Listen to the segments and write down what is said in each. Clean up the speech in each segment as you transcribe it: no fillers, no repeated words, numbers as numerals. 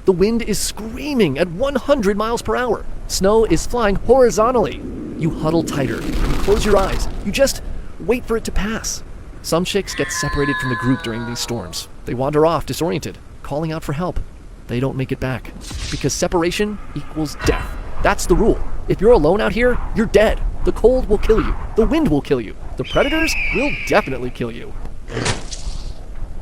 The wind is screaming at 100 miles per hour. Snow is flying horizontally. You huddle tighter. You close your eyes. You just wait for it to pass. Some chicks get separated from the group during these storms. They wander off disoriented, calling out for help. They don't make it back because separation equals death. That's the rule. If you're alone out here, you're dead. The cold will kill you. The wind will kill you. The predators will definitely kill you.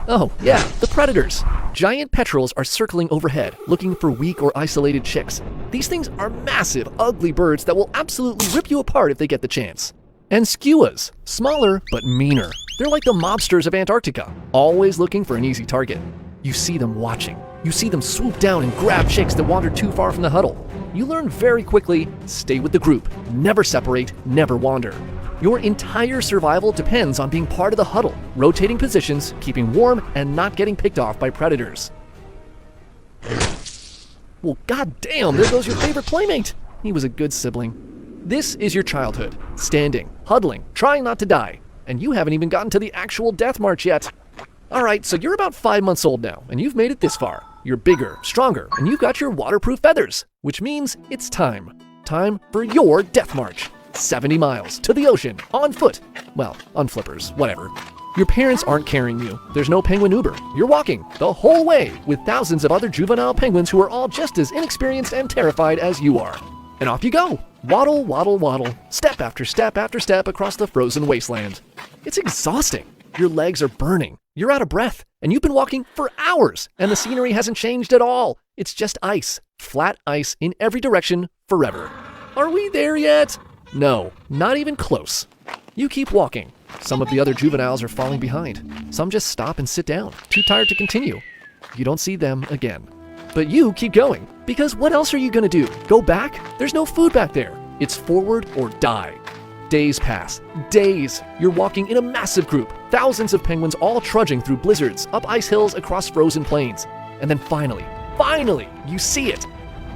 Oh, yeah, the predators. Giant petrels are circling overhead, looking for weak or isolated chicks. These things are massive, ugly birds that will absolutely rip you apart if they get the chance. And skuas, smaller but meaner. They're like the mobsters of Antarctica, always looking for an easy target. You see them watching. You see them swoop down and grab chicks that wander too far from the huddle. You learn very quickly, stay with the group, never separate, never wander. Your entire survival depends on being part of the huddle, rotating positions, keeping warm, and not getting picked off by predators. Well, goddamn, there goes your favorite playmate. He was a good sibling. This is your childhood, standing, huddling, trying not to die, and you haven't even gotten to the actual death march yet. All right, so you're about 5 months old now, and you've made it this far. You're bigger, stronger, and you've got your waterproof feathers, which means it's time. Time for your death march. 70 miles to the ocean, on foot. Well, on flippers, whatever. Your parents aren't carrying you. There's no penguin Uber. You're walking the whole way with thousands of other juvenile penguins who are all just as inexperienced and terrified as you are. And off you go. Waddle, waddle, waddle. Step after step after step across the frozen wasteland. It's exhausting. Your legs are burning. You're out of breath. And you've been walking for hours. And the scenery hasn't changed at all. It's just ice. Flat ice in every direction forever. Are we there yet? No, not even close. You keep walking. Some of the other juveniles are falling behind. Some just stop and sit down, too tired to continue. You don't see them again. But you keep going, because what else are you gonna do? Go back? There's no food back there. It's forward or die. Days pass. Days. You're walking in a massive group. Thousands of penguins all trudging through blizzards, up ice hills, across frozen plains. And then finally, you see it.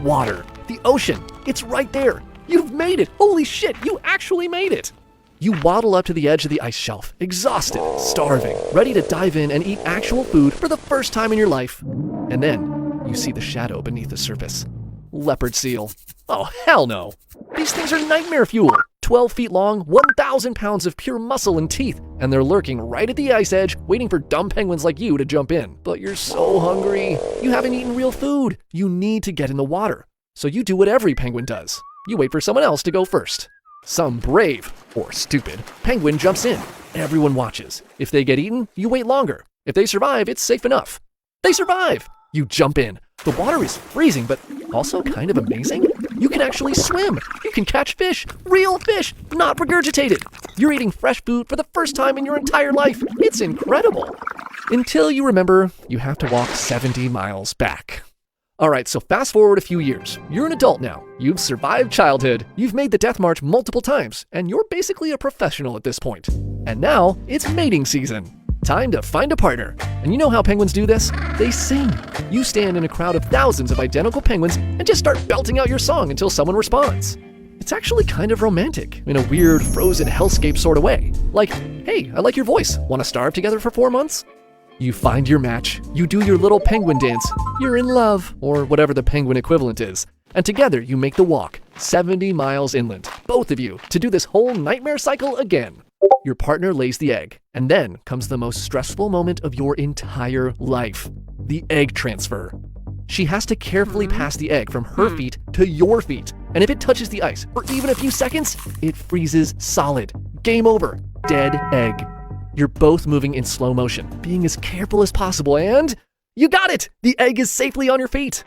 Water. The ocean. It's right there. You've made it! Holy shit, you actually made it! You waddle up to the edge of the ice shelf, exhausted, starving, ready to dive in and eat actual food for the first time in your life. And then, you see the shadow beneath the surface. Leopard seal. Oh, hell no! These things are nightmare fuel! 12 feet long, 1,000 pounds of pure muscle and teeth, and they're lurking right at the ice edge, waiting for dumb penguins like you to jump in. But you're so hungry. You haven't eaten real food. You need to get in the water. So you do what every penguin does. You wait for someone else to go first. Some brave, or stupid, penguin jumps in. Everyone watches. If they get eaten, you wait longer. If they survive, it's safe enough. They survive! You jump in. The water is freezing, but also kind of amazing. You can actually swim. You can catch fish. Real fish, not regurgitated. You're eating fresh food for the first time in your entire life. It's incredible. Until you remember you have to walk 70 miles back. All right, so fast forward a few years. You're an adult now. You've survived childhood. You've made the death march multiple times, and you're basically a professional at this point. And now it's mating season. Time to find a partner. And you know how penguins do this? They sing. You stand in a crowd of thousands of identical penguins and just start belting out your song until someone responds. It's actually kind of romantic in a weird, frozen hellscape sort of way. Like, hey, I like your voice. Want to starve together for 4 months? You find your match, you do your little penguin dance, you're in love, or whatever the penguin equivalent is, and together you make the walk, 70 miles inland, both of you, to do this whole nightmare cycle again. Your partner lays the egg, and then comes the most stressful moment of your entire life, the egg transfer. She has to carefully pass the egg from her feet to your feet, and if it touches the ice for even a few seconds, it freezes solid. Game over. Dead egg. You're both moving in slow motion, being as careful as possible, and you got it! The egg is safely on your feet.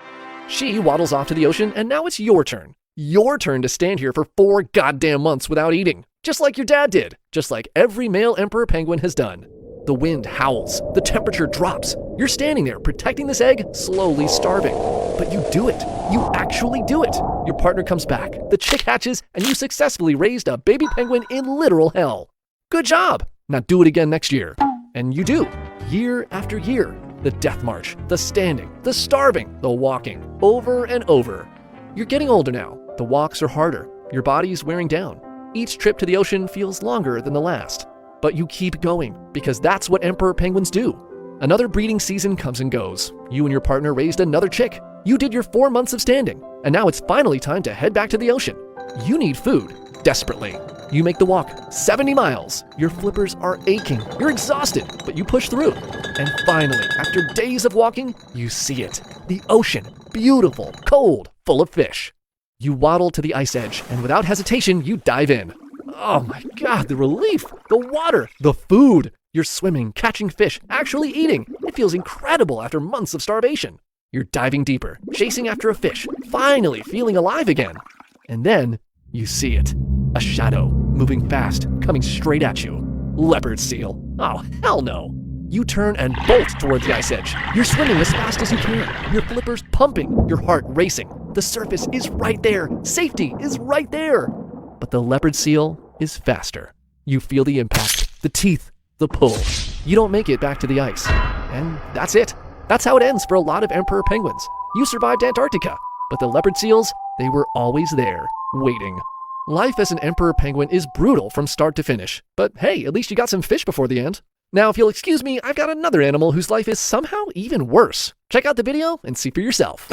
She waddles off to the ocean, and now it's your turn. Your turn to stand here for 4 goddamn months without eating, just like your dad did, just like every male emperor penguin has done. The wind howls, the temperature drops. You're standing there protecting this egg, slowly starving. But you do it. You actually do it. Your partner comes back, the chick hatches, and you successfully raised a baby penguin in literal hell. Good job! Now do it again next year. And you do, year after year. The death march, the standing, the starving, the walking, over and over. You're getting older now. The walks are harder. Your body's wearing down. Each trip to the ocean feels longer than the last. But you keep going, because that's what emperor penguins do. Another breeding season comes and goes. You and your partner raised another chick. You did your 4 months of standing, and now it's finally time to head back to the ocean. You need food, desperately. You make the walk 70 miles. Your flippers are aching. You're exhausted, but you push through. And finally, after days of walking, you see it. The ocean, beautiful, cold, full of fish. You waddle to the ice edge, and without hesitation, you dive in. Oh my God, the relief, the water, the food. You're swimming, catching fish, actually eating. It feels incredible after months of starvation. You're diving deeper, chasing after a fish, finally feeling alive again. And then you see it. A shadow, moving fast, coming straight at you. Leopard seal. Oh, hell no. You turn and bolt toward the ice edge. You're swimming as fast as you can. Your flippers pumping, your heart racing. The surface is right there. Safety is right there. But the leopard seal is faster. You feel the impact, the teeth, the pull. You don't make it back to the ice. And that's it. That's how it ends for a lot of emperor penguins. You survived Antarctica, but the leopard seals, they were always there, waiting. Life as an emperor penguin is brutal from start to finish, but hey, at least you got some fish before the end. Now, if you'll excuse me, I've got another animal whose life is somehow even worse. Check out the video and see for yourself.